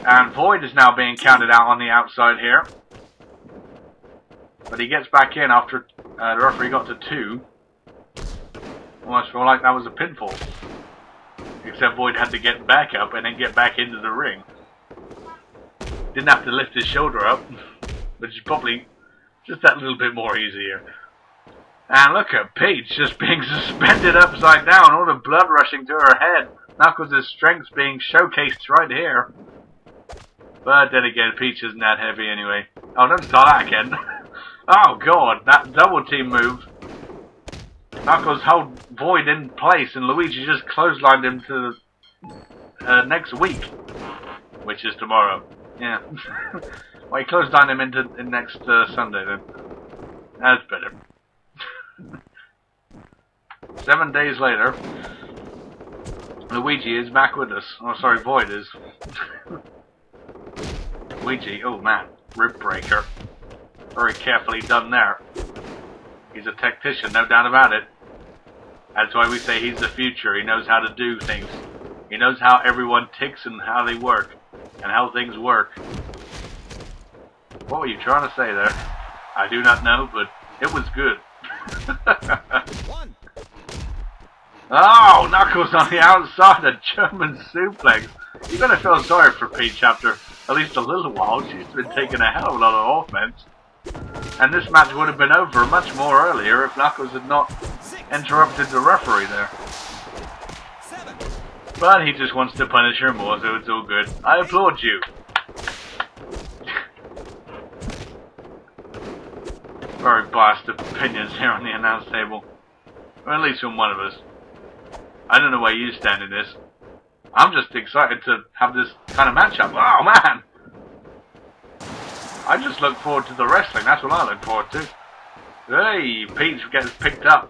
And Void is now being counted out on the outside here. But he gets back in after the referee got to 2. Almost feel like that was a pinfall. Except Void had to get back up and then get back into the ring. Didn't have to lift his shoulder up, which is probably just that little bit more easier. And look at Peach just being suspended upside down, all the blood rushing to her head. Knuckles' strength being showcased right here. But then again, Peach isn't that heavy anyway. Oh, don't start that again. Oh god, that double team move. Knuckles held Void in place and Luigi just clotheslined him to next week. Which is tomorrow. Yeah. Well, he clotheslined him into next Sunday then. That's better. 7 days later, Luigi is back with us. Oh, sorry, Void is. Luigi, oh man, rib breaker. Very carefully done there. He's a tactician, no doubt about it. That's why we say he's the future. He knows how to do things. He knows how everyone ticks and how they work. And how things work. What were you trying to say there? I do not know, but it was good. Oh, Knuckles on the outside, a German suplex. You're going to feel sorry for Peach after at least a little while. She's been taking a hell of a lot of offense. And this match would have been over much more earlier if Knuckles had not interrupted the referee there. But he just wants to punish her more, so it's all good. I applaud you. Very biased opinions here on the announce table. Or at least from one of us. I don't know where you stand in this. I'm just excited to have this kind of matchup. Oh man! I just look forward to the wrestling. That's what I look forward to. Hey, Peach gets picked up.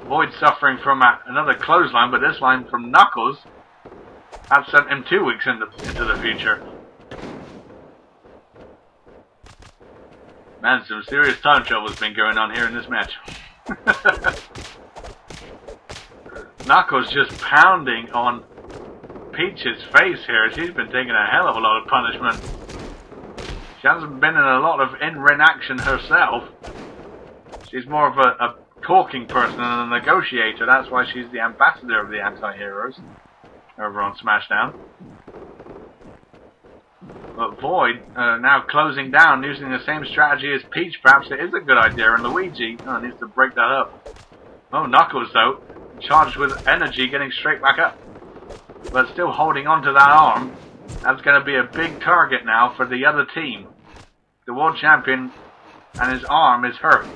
Void suffering from another clothesline, but this line from Knuckles. That sent him 2 weeks into the future. Man, some serious time travel's been going on here in this match. Knuckles just pounding on Peach's face here. She's been taking a hell of a lot of punishment. She hasn't been in a lot of in-ring action herself. She's more of a talking person and a negotiator. That's why she's the ambassador of the anti-heroes over on SmackDown. But Void now closing down using the same strategy as Peach. Perhaps it is a good idea, and Luigi needs to break that up. Oh, Knuckles though, charged with energy, getting straight back up. But still holding on to that arm. That's going to be a big target now for the other team. The world champion and his arm is hurt.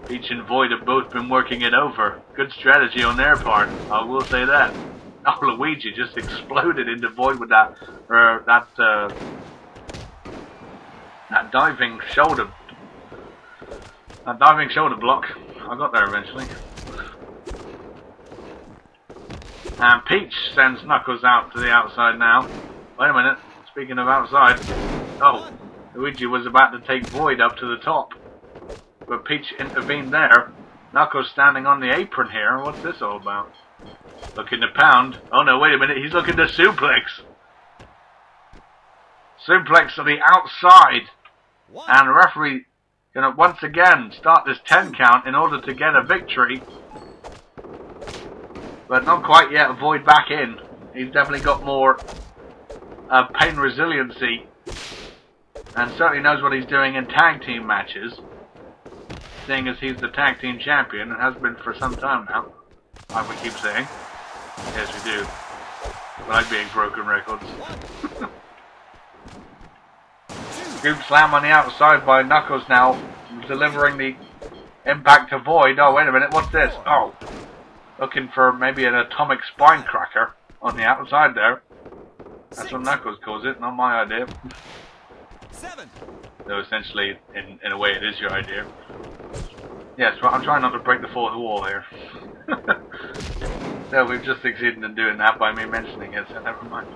Peach and Void have both been working it over. Good strategy on their part, I will say that. Oh, Luigi just exploded into Void with that diving shoulder. That diving shoulder block. I got there eventually. And Peach sends Knuckles out to the outside now. Wait a minute. Speaking of outside. Oh, Luigi was about to take Void up to the top. But Peach intervened there. Knuckles standing on the apron here. What's this all about? Looking to pound. Oh no, wait a minute. He's looking to suplex. Suplex to the outside. And the referee going to once again start this 10 count in order to get a victory. But not quite yet. Void back in. He's definitely got more pain resiliency. And certainly knows what he's doing in tag team matches. Seeing as he's the tag team champion and has been for some time now. Like we keep saying. Yes, we do. We like being broken records. Scoop slam on the outside by Knuckles now. Delivering the impact to Void. Oh, wait a minute. What's this? Oh. Looking for maybe an atomic spine cracker on the outside there. That's what Knuckles calls it. Not my idea. Though essentially, in a way, it is your idea. Yes, I'm trying not to break the fourth wall here. So we've just succeeded in doing that by me mentioning it, so never mind.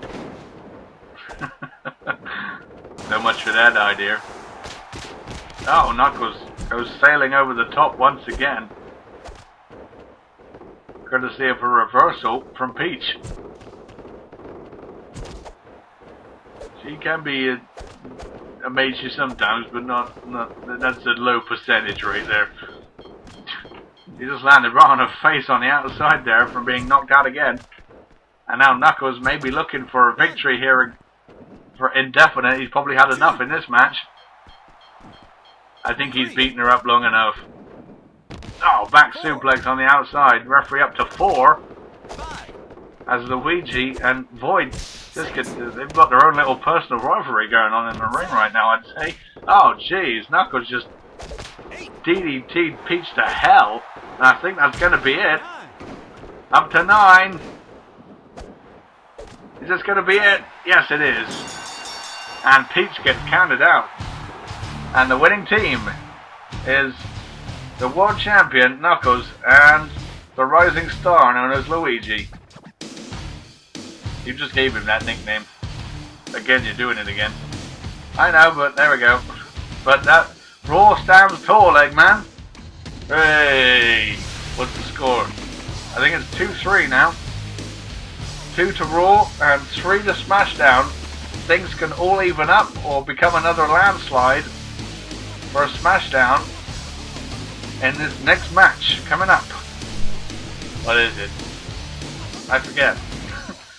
So much for that idea. Oh, Knuckles goes sailing over the top once again. Courtesy of a reversal from Peach. She can be amaze you sometimes, but not that's a low percentage right there. He just landed right on her face on the outside there from being knocked out again. And now Knuckles may be looking for a victory here for indefinite. He's probably had enough in this match. I think he's beaten her up long enough. Oh, back suplex on the outside. Referee up to 4. As Luigi and Void, they've got their own little personal rivalry going on in the ring right now, I'd say. Oh, jeez, Knuckles just DDT'd Peach to hell. And I think that's going to be it. Up to 9. Is this going to be it? Yes, it is. And Peach gets counted out. And the winning team is the world champion, Knuckles, and the rising star known as Luigi. You just gave him that nickname. Again, you're doing it again. I know, but there we go. But that Raw stands tall, Eggman. Hey! What's the score? I think it's 2-3 now. 2 to Raw and 3 to SmackDown. Things can all even up or become another landslide for a SmackDown in this next match coming up. What is it? I forget.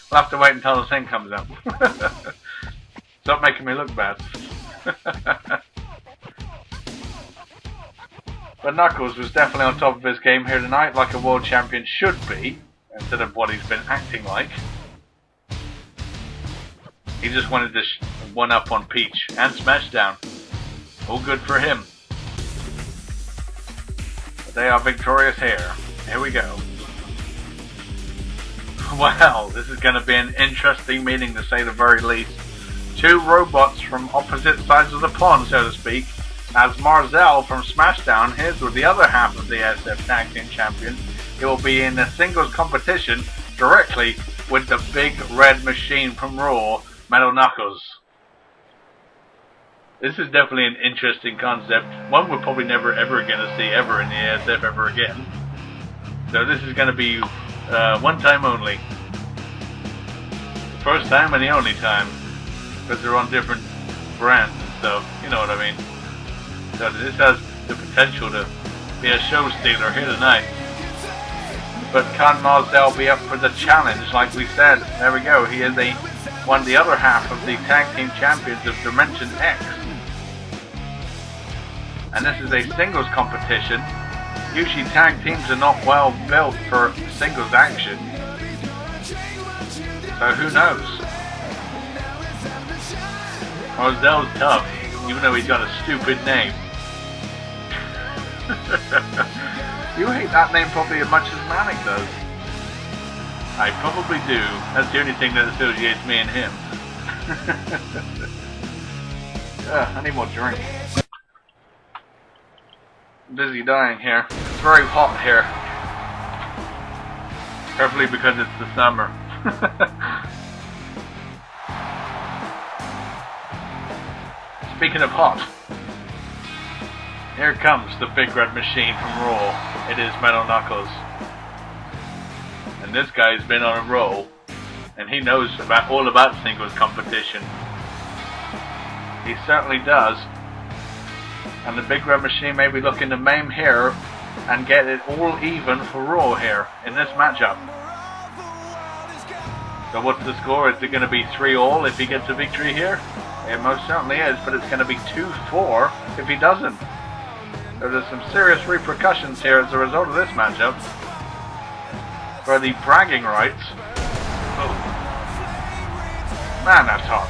We'll have to wait until the thing comes up. Stop making me look bad. But Knuckles was definitely on top of his game here tonight, like a world champion should be, instead of what he's been acting like. He just wanted to one up on Peach and SmackDown. All good for him. But they are victorious here. Here we go. Well, this is going to be an interesting meeting to say the very least. 2 robots from opposite sides of the pond, so to speak. As Marzell from SmackDown, here's with the other half of the ASF Tag Team Champions. He will be in a singles competition directly with the big red machine from Raw, Metal Knuckles. This is definitely an interesting concept. One we're probably never ever going to see ever in the ASF ever again. So this is going to be one time only. First time and the only time. Because they're on different brands and stuff. You know what I mean. So this has the potential to be a show stealer here tonight. But can Marzell be up for the challenge like we said? There we go. He is one of the other half of the Tag Team Champions of Dimension X. And this is a singles competition. Usually tag teams are not well built for singles action. So who knows? Marzell's tough, even though he's got a stupid name. You hate that name probably as much as Manic does. I probably do. That's the only thing that associates me and him. I need more drink. I'm busy dying here. It's very hot here. Probably because it's the summer. Speaking of hot, here comes the big red machine from Raw. It is Metal Knuckles. And this guy's been on a roll, and he knows all about singles competition. He certainly does. And the big red machine may be looking to maim here and get it all even for Raw here in this matchup. So what's the score? Is it going to be 3-all if he gets a victory here? It most certainly is, but it's going to be 2-4 if he doesn't. So there's some serious repercussions here as a result of this matchup. For the bragging rights. Oh. Man, that's hot.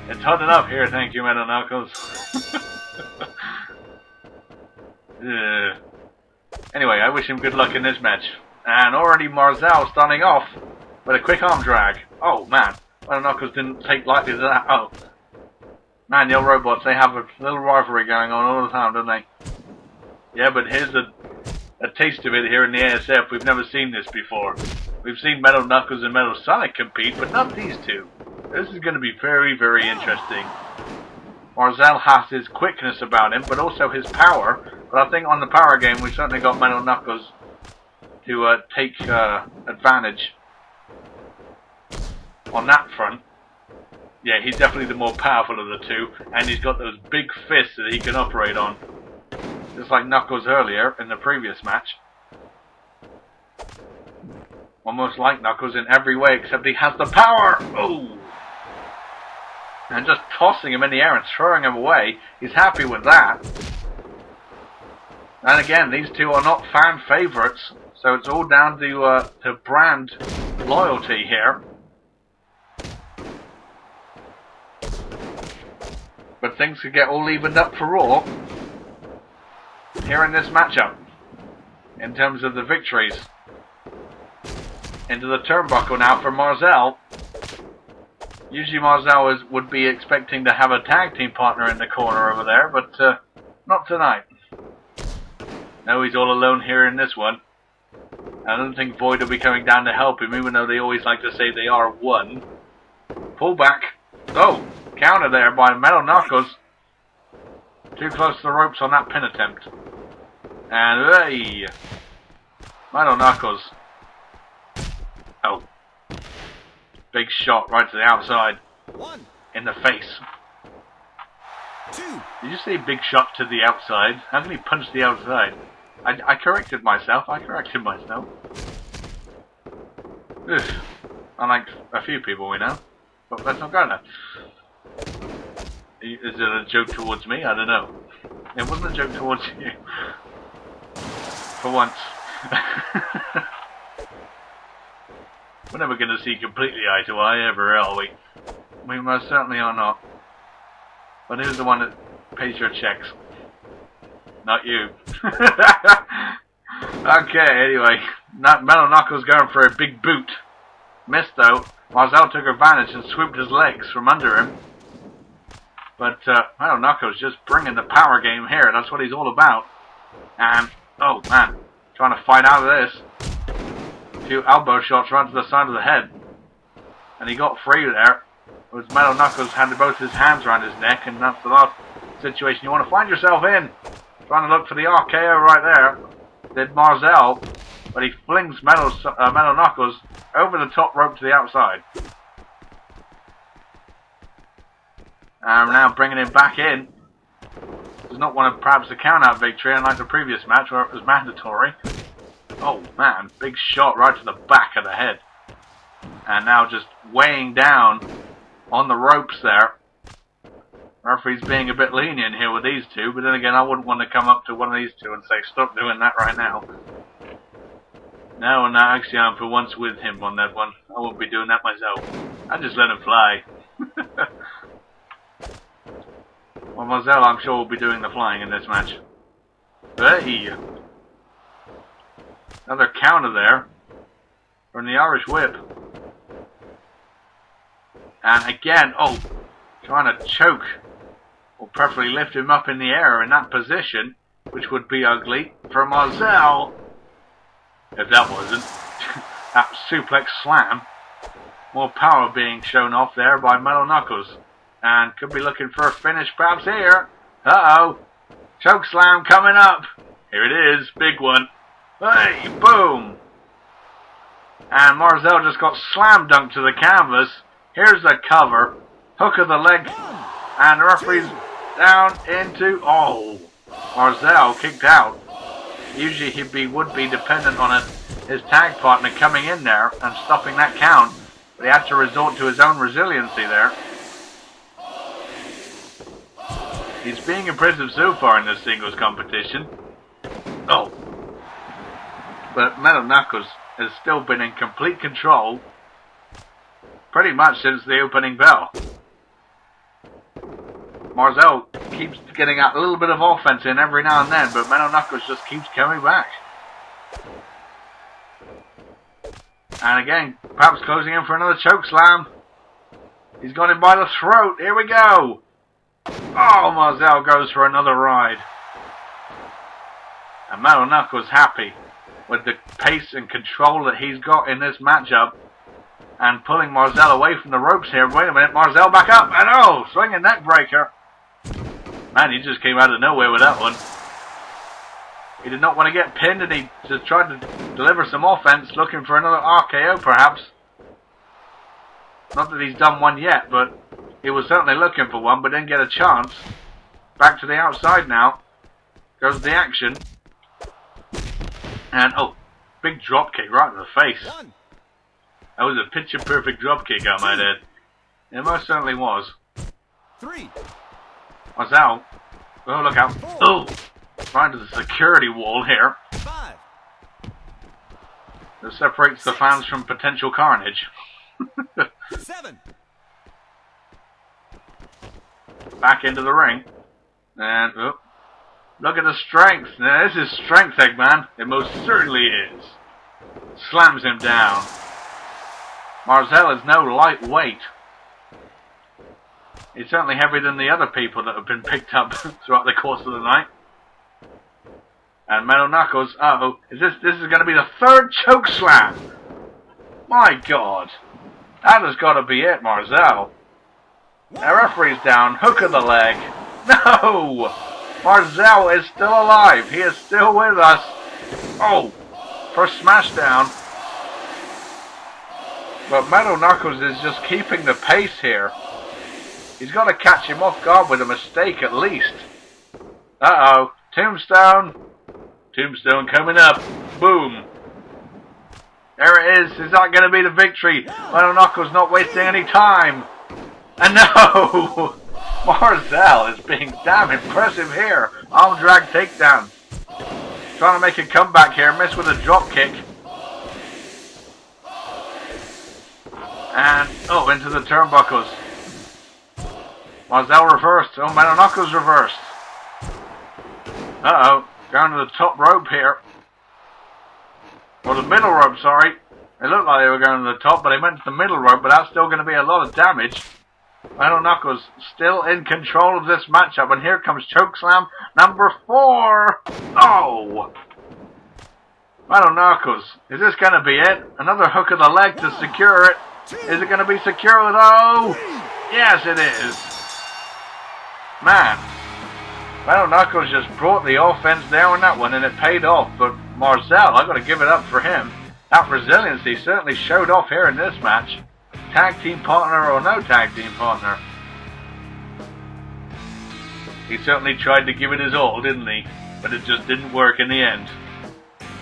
It's hot enough here, thank you, Metal Knuckles. Anyway, I wish him good luck in this match. And already Marzell starting off with a quick arm drag. Oh man, Metal Knuckles didn't take lightly to that. Oh. Man, your robots, they have a little rivalry going on all the time, don't they? Yeah, but here's a taste of it here in the ASF. We've never seen this before. We've seen Metal Knuckles and Metal Sonic compete, but not these two. This is going to be very, very interesting. Marzell has his quickness about him, but also his power. But I think on the power game, we've certainly got Metal Knuckles to take advantage on that front. Yeah, he's definitely the more powerful of the two, and he's got those big fists that he can operate on. Just like Knuckles earlier in the previous match. Almost like Knuckles in every way, except he has the power! Oh! And just tossing him in the air and throwing him away, he's happy with that. And again, these two are not fan favourites, so it's all down to brand loyalty here. But things could get all evened up for Raw here in this matchup in terms of the victories. Into the turnbuckle now for Marzell. Usually Marzell would be expecting to have a tag team partner in the corner over there, but not tonight. No, he's all alone here in this one. I don't think Void will be coming down to help him, even though they always like to say they are one. Pull back. Oh! Counter there by Metal Knuckles. Too close to the ropes on that pin attempt. And hey! Metal Knuckles. Oh. Big shot right to the outside. In the face. Did you say big shot to the outside? How can he punch the outside? I corrected myself. Ugh. Unlike a few people we know. But let's not go there. Is it a joke towards me? I don't know. It wasn't a joke towards you. For once. We're never going to see completely eye to eye ever, are we? We most certainly are not. But who's the one that pays your checks? Not you. Okay, anyway. Metal Knuckles going for a big boot. Missed though. Marzell took advantage and swooped his legs from under him. But Metal Knuckles just bringing the power game here. That's what he's all about. And, oh man, trying to fight out of this. A few elbow shots right to the side of the head. And he got free there. It was Metal Knuckles had both his hands around his neck, and that's the last situation you want to find yourself in. Trying to look for the RKO right there. Did Marzell, but he flings Metal Knuckles over the top rope to the outside. And now bringing him back in. Does not want to perhaps a count-out victory, unlike the previous match where it was mandatory. Oh man, big shot right to the back of the head. And now just weighing down on the ropes there. Referee's being a bit lenient here with these two, but then again I wouldn't want to come up to one of these two and say stop doing that right now. No, and actually I'm for once with him on that one. I won't be doing that myself. I just let him fly. Well, Marzell I'm sure will be doing the flying in this match. Hey! Another counter there from the Irish Whip. And again, oh, trying to choke. Or preferably lift him up in the air in that position, which would be ugly for Marzell. If that wasn't. That suplex slam. More power being shown off there by Metal Knuckles. And could be looking for a finish perhaps here. Uh-oh. Choke slam coming up. Here it is. Big one. Hey, boom. And Marzell just got slam dunked to the canvas. Here's the cover. Hook of the leg. And the referee's down into... Oh. Marzell kicked out. Usually he would be dependent on his tag partner coming in there and stopping that count. But he had to resort to his own resiliency there. He's being impressive so far in this singles competition. Oh. But Metal Knuckles has still been in complete control pretty much since the opening bell. Marzell keeps getting a little bit of offense in every now and then, but Metal Knuckles just keeps coming back. And again, perhaps closing in for another choke slam. He's got him by the throat. Here we go. Oh, Marzell goes for another ride. And Metal Knuckles happy with the pace and control that he's got in this matchup. And pulling Marzell away from the ropes here. Wait a minute, Marzell back up. And oh, swinging neck breaker. Man, he just came out of nowhere with that one. He did not want to get pinned, and he just tried to deliver some offense, looking for another RKO perhaps. Not that he's done one yet, but He was certainly looking for one, but didn't get a chance. Back to the outside now. Goes the action. And, oh, big drop kick right in the face. That was a picture-perfect drop kick, I might add. It most certainly was. 3. What's out? Oh, look out. Oh! Right into the security wall here. 5. That separates the fans from potential carnage. 7. Back into the ring. And, oh, look at the strength. Now, this is strength, Eggman. It most certainly is. Slams him down. Marzell is no lightweight. He's certainly heavier than the other people that have been picked up throughout the course of the night. And Metal Knuckles, uh-oh, this is going to be the 3rd choke slam. My God. That has got to be it, Marzell. The referee's down, hook of the leg. No! Marzell is still alive. He is still with us. Oh, for Smashdown. But Metal Knuckles is just keeping the pace here. He's got to catch him off guard with a mistake at least. Uh-oh. Tombstone. Tombstone coming up. Boom. There it is. Is that going to be the victory? Metal Knuckles not wasting any time. And no! Marzell is being damn impressive here. Arm drag takedown. Trying to make a comeback here. Missed with a drop kick. And, oh, into the turnbuckles. Marzell reversed. Oh, Metal Knuckles reversed. Uh-oh. Going to the top rope here. Or the middle rope, sorry. It looked like they were going to the top, but they went to the middle rope, but that's still going to be a lot of damage. Metal Knuckles still in control of this matchup, and here comes Chokeslam number 4. Oh! Metal Knuckles, is this going to be it? Another hook of the leg to secure it. Is it going to be secure though? Yes, it is. Man, Metal Knuckles just brought the offense there on that one, and it paid off. But Marzell, I've got to give it up for him. That resiliency certainly showed off here in this match. Tag team partner or no tag team partner. He certainly tried to give it his all, didn't he? But it just didn't work in the end.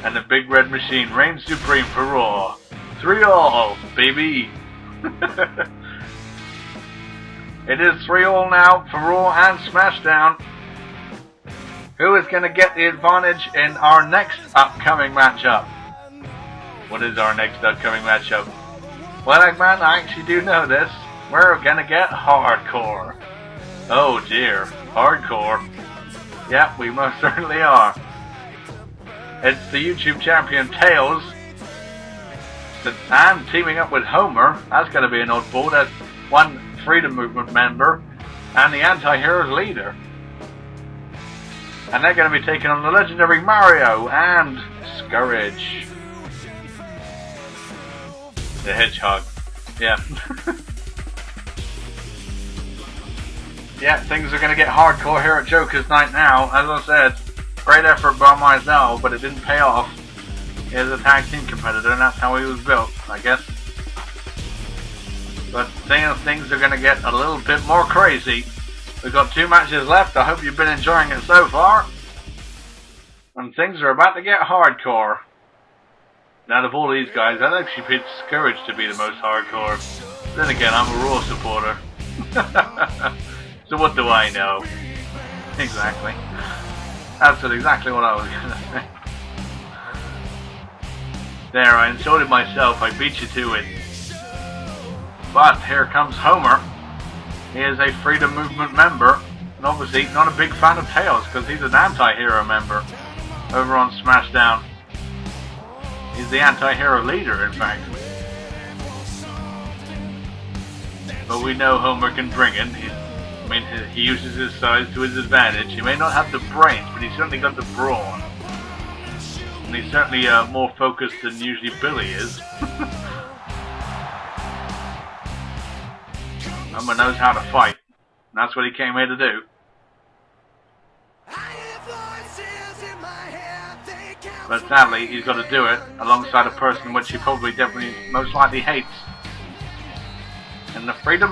And the Big Red Machine reigns supreme for Raw. 3-all, baby. It is 3-all now for Raw and SmackDown. Who is going to get the advantage in our next upcoming matchup? What is our next upcoming matchup? Well, Eggman, I actually do know this. We're going to get hardcore. Oh dear, hardcore. Yep, we most certainly are. It's the YouTube champion Tails. And teaming up with Homer. That's going to be an oddball. That's one Freedom Movement member. And the Anti-Heroes leader. And they're going to be taking on the legendary Mario and Scourge. The Hedgehog. Yeah. Yeah, things are going to get hardcore here at Joker's Night now. As I said, great effort by Marzell, but it didn't pay off. He is a tag team competitor, and that's how he was built, I guess. But things are going to get a little bit more crazy. We've got 2 matches left. I hope you've been enjoying it so far. And things are about to get hardcore. Out of all these guys, I'd actually pick Scourge to be the most hardcore. Then again, I'm a Raw supporter. So what do I know? Exactly. That's exactly what I was going to say. There, I insulted myself. I beat you to it. But here comes Homer. He is a Freedom Movement member. And obviously not a big fan of Tails because he's an anti-hero member over on SmackDown. He's the anti-hero leader, in fact. But we know Homer can bring it. He uses his size to his advantage. He may not have the brains, but he's certainly got the brawn. And he's certainly more focused than usually Billy is. Homer knows how to fight. And that's what he came here to do. But sadly, he's got to do it alongside a person which he probably definitely most likely hates. And the Freedom